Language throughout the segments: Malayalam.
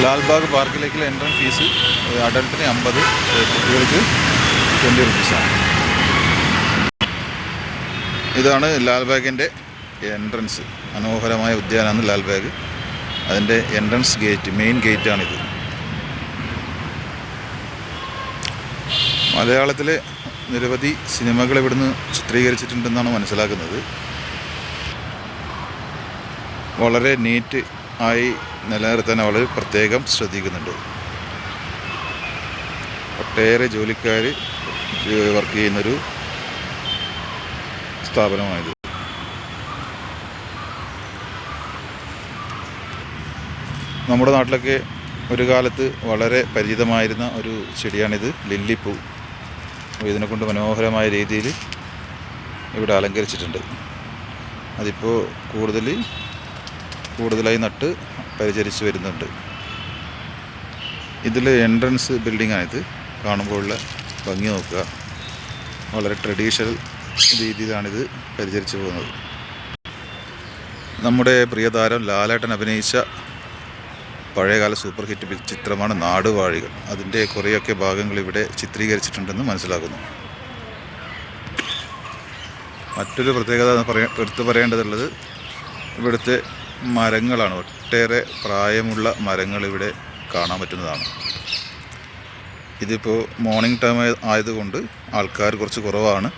ലാൽബാഗ് പാർക്കിലേക്കുള്ള എൻട്രൻസ് ഫീസ് അഡൽട്ടിന് 50, കുട്ടികൾക്ക് 20 റുപ്പീസാണ്. ഇതാണ് ലാൽബാഗിൻ്റെ എൻട്രൻസ്. മനോഹരമായ ഉദ്യാനമാണ് ലാൽബാഗ്. അതിൻ്റെ എൻട്രൻസ് ഗേറ്റ്, മെയിൻ ഗേറ്റാണിത്. മലയാളത്തിലെ നിരവധി സിനിമകൾ ഇവിടുന്ന് ചിത്രീകരിച്ചിട്ടുണ്ടെന്നാണ് മനസ്സിലാക്കുന്നത്. വളരെ നീറ്റ് ആയി നിലനിർത്താൻ അവർ പ്രത്യേകം ശ്രദ്ധിക്കുന്നുണ്ട്. ഒട്ടേറെ ജോലിക്കാർ വർക്ക് ചെയ്യുന്നൊരു സ്ഥാപനമാണിത്. നമ്മുടെ നാട്ടിലൊക്കെ ഒരു കാലത്ത് വളരെ പരിചിതമായിരുന്ന ഒരു ചെടിയാണിത്, ലില്ലിപ്പൂ. ഇതിനെക്കൊണ്ട് മനോഹരമായ രീതിയിൽ ഇവിടെ അലങ്കരിച്ചിട്ടുണ്ട്. അതിപ്പോൾ കൂടുതലായി നട്ട് പരിചരിച്ച് വരുന്നുണ്ട്. ഇതിൽ എൻട്രൻസ് ബിൽഡിങ്ങാണിത്. കാണുമ്പോഴുള്ള ഭംഗി നോക്കുക. വളരെ ട്രഡീഷണൽ രീതിയിലാണിത് പരിചരിച്ച് പോകുന്നത്. നമ്മുടെ പ്രിയതാരം ലാലേട്ടൻ അഭിനയിച്ച പഴയകാല സൂപ്പർ ഹിറ്റ് ചിത്രമാണ് നാടുവാഴികൾ. അതിൻ്റെ കുറേയൊക്കെ ഭാഗങ്ങൾ ഇവിടെ ചിത്രീകരിച്ചിട്ടുണ്ടെന്ന് മനസ്സിലാക്കുന്നു. മറ്റൊരു പ്രത്യേകത എടുത്തു പറയേണ്ടതുള്ളത് ഇവിടുത്തെ മരങ്ങളാണ്. ഒട്ടേറെ പ്രായമുള്ള മരങ്ങൾ ഇവിടെ കാണാൻ പറ്റുന്നതാണ്. ഇതിപ്പോൾ മോർണിംഗ് ടൈം ആയതുകൊണ്ട് ആൾക്കാർ കുറച്ച് കുറവാണ്.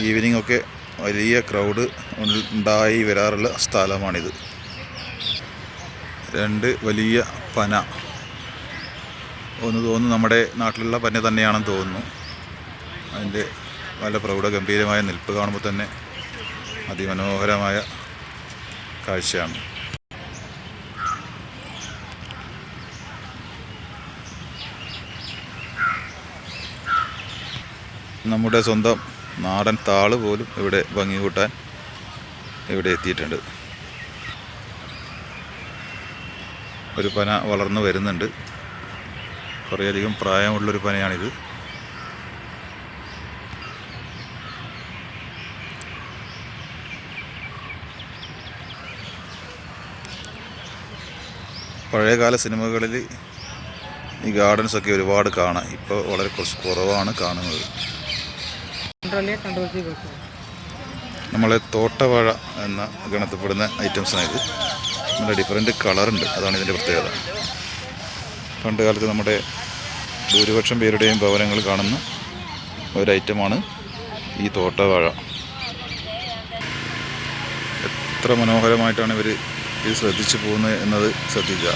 ഈവനിംഗ് ഒക്കെ വലിയ ക്രൗഡ് ഉണ്ടായി വരാറുള്ള സ്ഥലമാണിത്. 2 വലിയ പന, ഒന്ന് തോന്നുന്നു നമ്മുടെ നാട്ടിലുള്ള പന തന്നെയാണെന്ന് തോന്നുന്നു. അതിൻ്റെ വളരെ പ്രൗഢഗംഭീരമായ നിൽപ്പ് കാണുമ്പോൾ തന്നെ അതിമനോഹരമായ കാഴ്ചയാണ്. നമ്മുടെ സ്വന്തം നാടൻ താള് പോലും ഇവിടെ ഭംഗി കൂട്ടാൻ ഇവിടെ എത്തിയിട്ടുണ്ട്. ഒരു പന വളർന്നു വരുന്നുണ്ട്. കുറേയധികം പ്രായമുള്ളൊരു പനയാണിത്. പഴയകാല സിനിമകളിൽ ഈ ഗാർഡൻസൊക്കെ ഒരുപാട് കാണാം. ഇപ്പോൾ വളരെ കുറച്ച് കുറവാണ് കാണുന്നത്. നമ്മളെ തോട്ടവാഴ എന്ന ഗണത്തിൽപ്പെടുന്ന ഐറ്റംസാണിത്. നല്ല ഡിഫറെൻറ്റ് കളറുണ്ട്, അതാണ് ഇതിൻ്റെ പ്രത്യേകത. പണ്ട് കാലത്ത് നമ്മുടെ ഭൂരിപക്ഷം പേരുടെയും ഭവനങ്ങൾ കാണുന്ന ഒരു ഐറ്റമാണ് ഈ തോട്ടവാഴ. എത്ര മനോഹരമായിട്ടാണ് ഇവർ ഇത് ശ്രദ്ധിച്ചു പോകുന്നത് എന്നത് ശ്രദ്ധിക്കുക.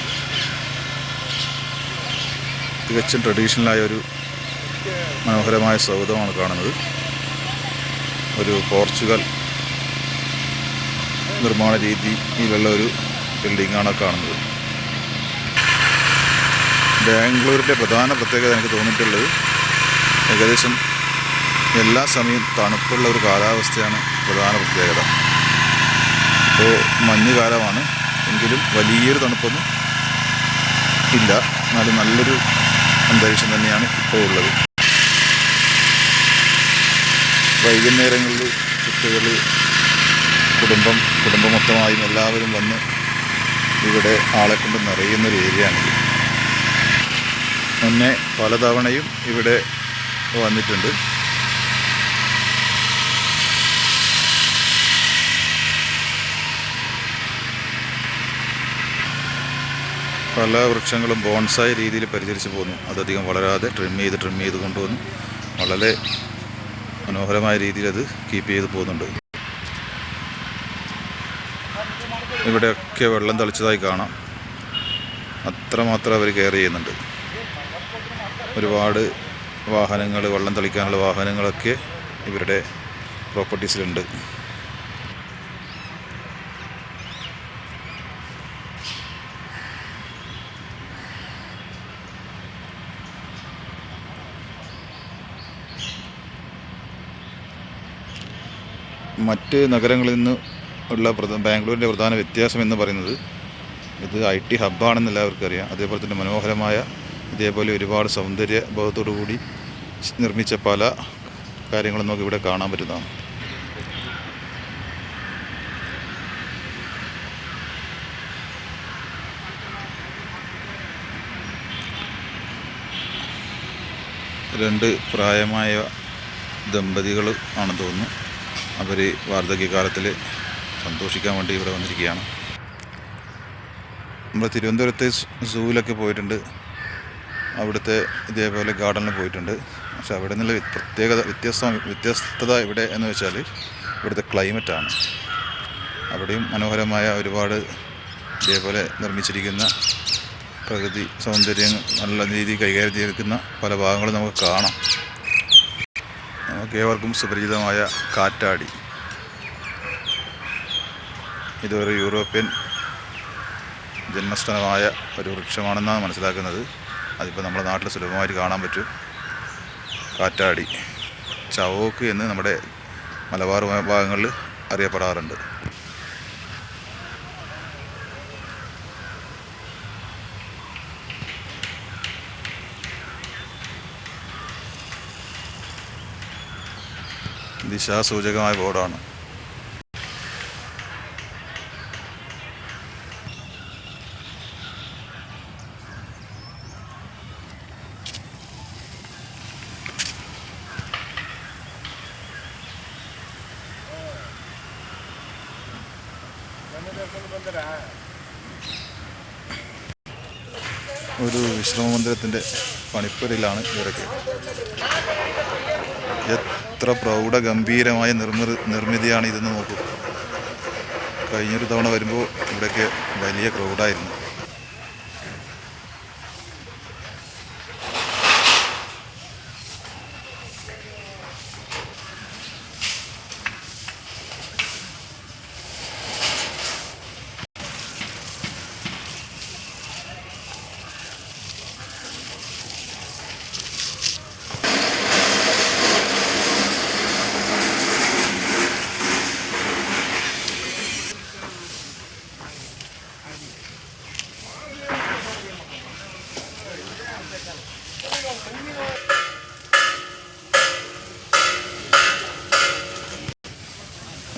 തികച്ചും ട്രഡീഷണലായ ഒരു മനോഹരമായ സൗധമാണ് കാണുന്നത്. ഒരു പോർച്ചുഗൽ നിർമ്മാണ രീതിയിലുള്ള ഒരു ബിൽഡിങ്ങാണ് കാണുന്നത്. ബാംഗ്ലൂരിൻ്റെ പ്രധാന പ്രത്യേകത എനിക്ക് തോന്നിയിട്ടുള്ളത് ഏകദേശം എല്ലാ സമയവും തണുപ്പുള്ള ഒരു കാലാവസ്ഥയാണ് പ്രധാന പ്രത്യേകത. ഇപ്പോൾ മഞ്ഞുകാലമാണ് എങ്കിലും വലിയൊരു തണുപ്പൊന്നും ഇല്ല. എന്നാലും നല്ലൊരു അന്തരീക്ഷം തന്നെയാണ് ഇപ്പോൾ ഉള്ളത്. വൈകുന്നേരങ്ങളിൽ കുട്ടികൾ, കുടുംബം മൊത്തമായും എല്ലാവരും വന്ന് ഇവിടെ ആളെ കൊണ്ട് നിറയുന്നൊരു ഏരിയയാണിത്. മുന്നേ പലതവണയും ഇവിടെ വന്നിട്ടുണ്ട്. പല വൃക്ഷങ്ങളും ബോൺസായി രീതിയിൽ പരിചരിച്ച് പോകുന്നു. അതധികം വളരാതെ ട്രിം ചെയ്ത് കൊണ്ടുവന്നു വളരെ മനോഹരമായ രീതിയിൽ അത് കീപ്പ് ചെയ്ത് പോകുന്നുണ്ട്. ഇവിടെയൊക്കെ വെള്ളം തളിച്ചതായി കാണാം. അത്രമാത്രം അവർ കെയർ ചെയ്യുന്നുണ്ട്. ഒരുപാട് വാഹനങ്ങൾ, വെള്ളം തളിക്കാനുള്ള വാഹനങ്ങളൊക്കെ ഇവരുടെ പ്രോപ്പർട്ടീസിലുണ്ട്. മറ്റ് നഗരങ്ങളിൽ നിന്ന് ഉള്ള ബാംഗ്ലൂരിൻ്റെ പ്രധാന വ്യത്യാസം എന്ന് പറയുന്നത് ഇത് IT ഹബ്ബാണെന്ന് എല്ലാവർക്കും അറിയാം. അതേപോലെ തന്നെ മനോഹരമായ ഇതേപോലെ ഒരുപാട് സൗന്ദര്യ ബോധത്തോടു കൂടി നിർമ്മിച്ച പല കാര്യങ്ങളും നമുക്ക് ഇവിടെ കാണാൻ പറ്റുന്നതാണ്. രണ്ട് പ്രായമായ ദമ്പതികൾ ആണെന്ന് തോന്നുന്നു. അവർ വാർദ്ധക്യകാലത്തിൽ സന്തോഷിക്കാൻ വേണ്ടി ഇവിടെ വന്നിരിക്കുകയാണ്. നമ്മൾ തിരുവനന്തപുരത്ത് സൂവിലൊക്കെ പോയിട്ടുണ്ട്, അവിടുത്തെ ഇതേപോലെ ഗാർഡനിൽ പോയിട്ടുണ്ട്. പക്ഷെ അവിടെ നിന്നുള്ള വ്യത്യസ്തത ഇവിടെ എന്ന് വെച്ചാൽ ഇവിടുത്തെ ക്ലൈമറ്റാണ്. അവിടെയും മനോഹരമായ ഒരുപാട് ഇതേപോലെ നിർമ്മിച്ചിരിക്കുന്ന പ്രകൃതി സൗന്ദര്യം നല്ല രീതിയിൽ കൈകാര്യം ചെയ്തിരിക്കുന്ന പല ഭാഗങ്ങളും നമുക്ക് കാണാം. നമുക്ക് ഏവർക്കും സുപരിചിതമായ കാറ്റാടി, ഇതൊരു യൂറോപ്യൻ ജന്മസ്ഥലമായ ഒരു വൃക്ഷമാണെന്നാണ് മനസ്സിലാക്കുന്നത്. അതിപ്പോൾ നമ്മുടെ നാട്ടിൽ സുലഭമായിട്ട് കാണാൻ പറ്റും. കാറ്റാടി, ചവോക്ക് എന്ന് നമ്മുടെ മലബാർ ഭാഗങ്ങളിൽ അറിയപ്പെടാറുണ്ട്. ദിശാസൂചകമായ ബോർഡാണ്. ഒരു വിശ്രമ മന്ദിരത്തിൻ്റെ പണിപ്പുരയിലാണ് ഇവരൊക്കെ. എത്ര പ്രൗഢഗംഭീരമായ നിർമ്മിതിയാണ് ഇതെന്ന് നോക്കൂ. കഴിഞ്ഞൊരു തവണ വരുമ്പോൾ ഇവിടെയൊക്കെ വലിയ ക്രൗഡായിരുന്നു.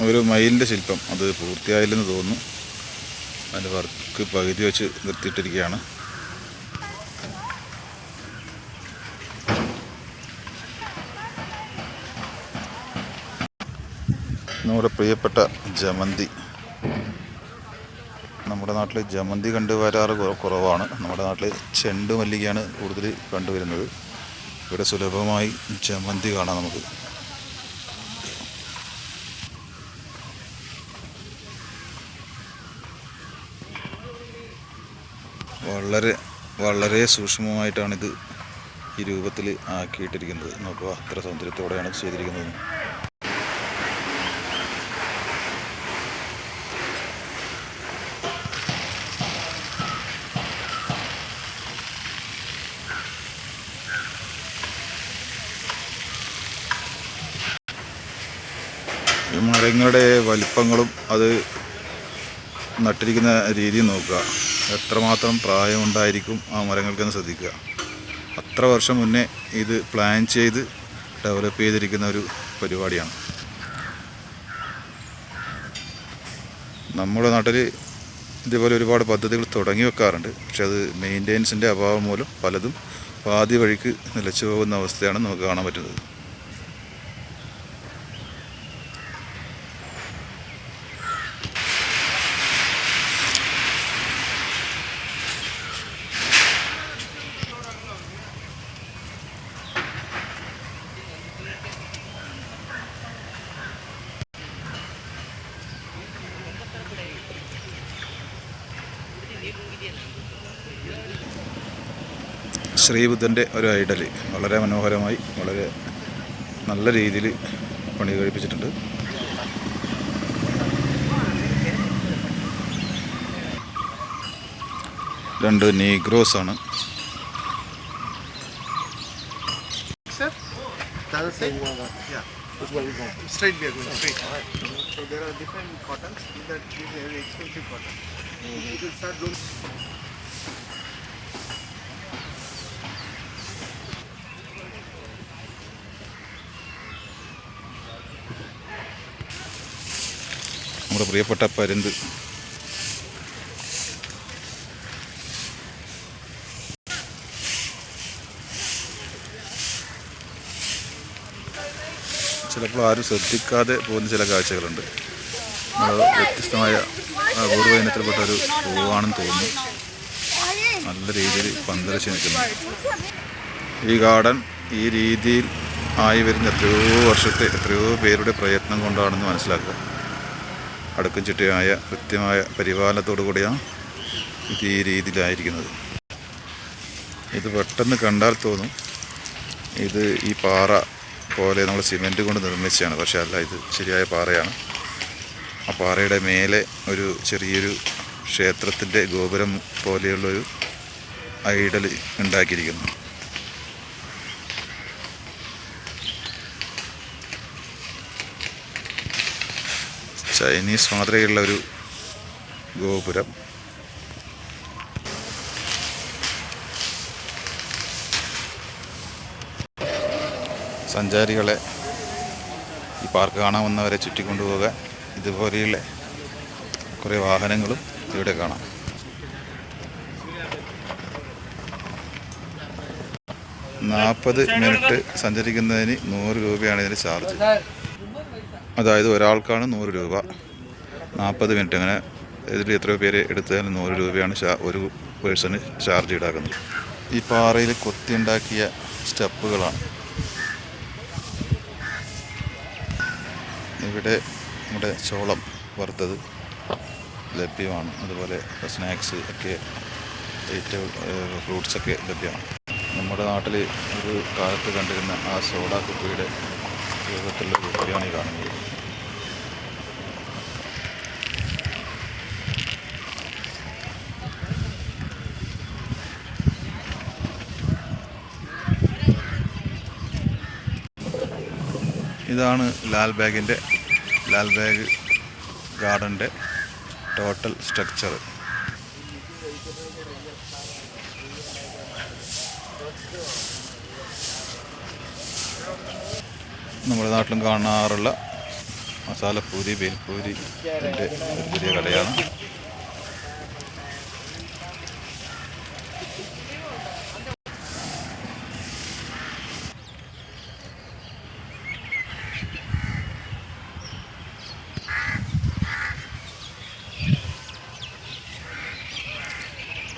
ഒരു മയിലിൻ്റെ ശില്പം, അത് പൂർത്തിയായില്ലെന്ന് തോന്നുന്നു. അതിൻ്റെ വർക്ക് പകുതി വെച്ച് നിർത്തിയിട്ടിരിക്കുകയാണ്. നമ്മുടെ പ്രിയപ്പെട്ട ജമന്തി. നമ്മുടെ നാട്ടിൽ ജമന്തി കണ്ടുവരാറ് കുറവാണ്. നമ്മുടെ നാട്ടിൽ ചെണ്ടുമല്ലികയാണ് കൂടുതൽ കണ്ടുവരുന്നത്. ഇവിടെ സുലഭമായി ജമന്തി കാണാം നമുക്ക്. വളരെ സൂക്ഷ്മമായിട്ടാണിത് ഈ രൂപത്തിൽ ആക്കിയിട്ടിരിക്കുന്നത്. നോക്കുക, അത്ര സൗന്ദര്യത്തോടെയാണ് ചെയ്തിരിക്കുന്നത്. മരങ്ങളുടെ വലിപ്പങ്ങളും അത് നട്ടിരിക്കുന്ന രീതി നോക്കുക. എത്രമാത്രം പ്രായമുണ്ടായിരിക്കും ആ മരങ്ങൾക്കെന്ന് ശ്രദ്ധിക്കുക. അത്ര വർഷം മുന്നേ ഇത് പ്ലാൻ ചെയ്ത് ഡെവലപ്പ് ചെയ്തിരിക്കുന്ന ഒരു പരിപാടിയാണ്. നമ്മുടെ നാട്ടിൽ ഇതേപോലെ ഒരുപാട് പദ്ധതികൾ തുടങ്ങി വെക്കാറുണ്ട്. പക്ഷെ അത് മെയിൻ്റെനൻസിൻ്റെ അഭാവം മൂലം പലതും പാതി വഴിക്ക് നിലച്ചു പോകുന്ന അവസ്ഥയാണ് നമുക്ക് കാണാൻ പറ്റുന്നത്. ശ്രീബുദ്ധൻ്റെ ഒരു ഐഡൽ വളരെ മനോഹരമായി വളരെ നല്ല രീതിയിൽ പണി കഴിപ്പിച്ചിട്ടുണ്ട്. രണ്ട് നീഗ്രോസ് ആണ്. നമ്മുടെ പ്രിയപ്പെട്ട പരുന്ത്. ചിലപ്പോൾ ആരും ശ്രദ്ധിക്കാതെ പോകുന്ന ചില കാഴ്ചകളുണ്ട്. വ്യത്യസ്തമായ അപൂർവ ഇനത്തിൽപ്പെട്ട ഒരു പൂവാണെന്ന് തോന്നുന്നു. നല്ല രീതിയിൽ പന്തലിച്ച് നിൽക്കുന്നു. ഈ ഗാർഡൻ ഈ രീതിയിൽ ആയി വരുന്ന എത്രയോ പേരുടെ പ്രയത്നം കൊണ്ടാണെന്ന് മനസ്സിലാക്കുക. അടുക്കും ചിട്ടയായ കൃത്യമായ പരിപാലനത്തോടു കൂടിയാണ് ഇത് ഈ രീതിയിലായിരിക്കുന്നത്. ഇത് പെട്ടെന്ന് കണ്ടാൽ തോന്നും ഇത് ഈ പാറ പോലെ നമ്മൾ സിമെൻറ്റ് കൊണ്ട് നിർമ്മിച്ചതാണ്. പക്ഷേ അല്ല, ഇത് ശരിയായ പാറയാണ്. ആ പാറയുടെ മേലെ ഒരു ചെറിയൊരു ക്ഷേത്രത്തിൻ്റെ ഗോപുരം പോലെയുള്ളൊരു ഐഡൽ ഉണ്ടാക്കിയിരിക്കുന്നു. ചൈനീസ് മാതൃകയുള്ള ഒരു ഗോപുരം. സഞ്ചാരികളെ ഈ പാർക്ക് കാണാൻ വന്നവരെ ചുറ്റിക്കൊണ്ടുപോകാൻ ഇതുപോലെയുള്ള കുറേ വാഹനങ്ങളും ഇവിടെ കാണാം. നാൽപ്പത് മിനിറ്റ് സഞ്ചരിക്കുന്നതിന് 100 രൂപയാണ് ഇതിന് ചാർജ്. അതായത് ഒരാൾക്കാണ് 100 രൂപ, 40 മിനിറ്റ്. അങ്ങനെ ഇതിൽ എത്രയോ പേര് എടുത്താലും 100 രൂപയാണ് ഒരു പേഴ്സണ് ചാർജ് ഈടാക്കുന്നത്. ഈ പാറയിൽ കൊത്തിയുണ്ടാക്കിയ സ്റ്റെപ്പുകളാണ്. ഇവിടെ നമ്മുടെ ചോളം വറുത്തത് ലഭ്യമാണ്. അതുപോലെ സ്നാക്സ് ഒക്കെ, ഫ്രൂട്ട്സൊക്കെ ലഭ്യമാണ്. നമ്മുടെ നാട്ടിൽ ഒരു കാലത്ത് കണ്ടിരുന്ന ആ സോഡ കുപ്പിയുടെ രൂപത്തിലുള്ള കുപ്പിയാണ് ഈ കാണുന്നത്. ഇതാണ് ലാൽബാഗ് ഗാർഡൻ്റെ ടോട്ടൽ സ്ട്രക്ചർ. നമ്മുടെ നാട്ടിലും കാണാറുള്ള മസാലപ്പൂരി, ബേൽപൂരിൻ്റെ ഒരു പുതിയ കടയാണ്.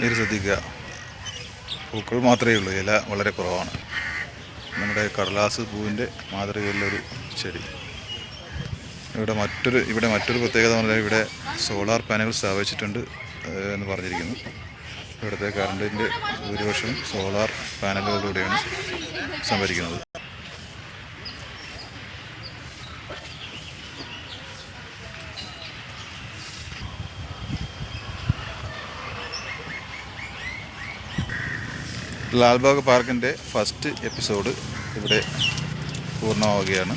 ഇത് ശ്രദ്ധിക്കുക, പൂക്കൾ മാത്രമേ ഉള്ളൂ, ഇല വളരെ കുറവാണ്. നമ്മുടെ കടലാസ് പൂവിൻ്റെ മാതൃകയുള്ളൊരു ചെടി. ഇവിടെ മറ്റൊരു പ്രത്യേകത എന്ന് പറഞ്ഞാൽ ഇവിടെ സോളാർ പാനൽ സ്ഥാപിച്ചിട്ടുണ്ട് എന്ന് പറഞ്ഞിരിക്കുന്നു. ഇവിടുത്തെ കറണ്ടിൻ്റെ ഭൂരിപക്ഷവും സോളാർ പാനലുകളിലൂടെയാണ് സംഭരിക്കുന്നത്. ലാൽബാഗ് പാർക്കിൻ്റെ ഫസ്റ്റ് എപ്പിസോഡ് ഇവിടെ പൂർണ്ണമാവുകയാണ്.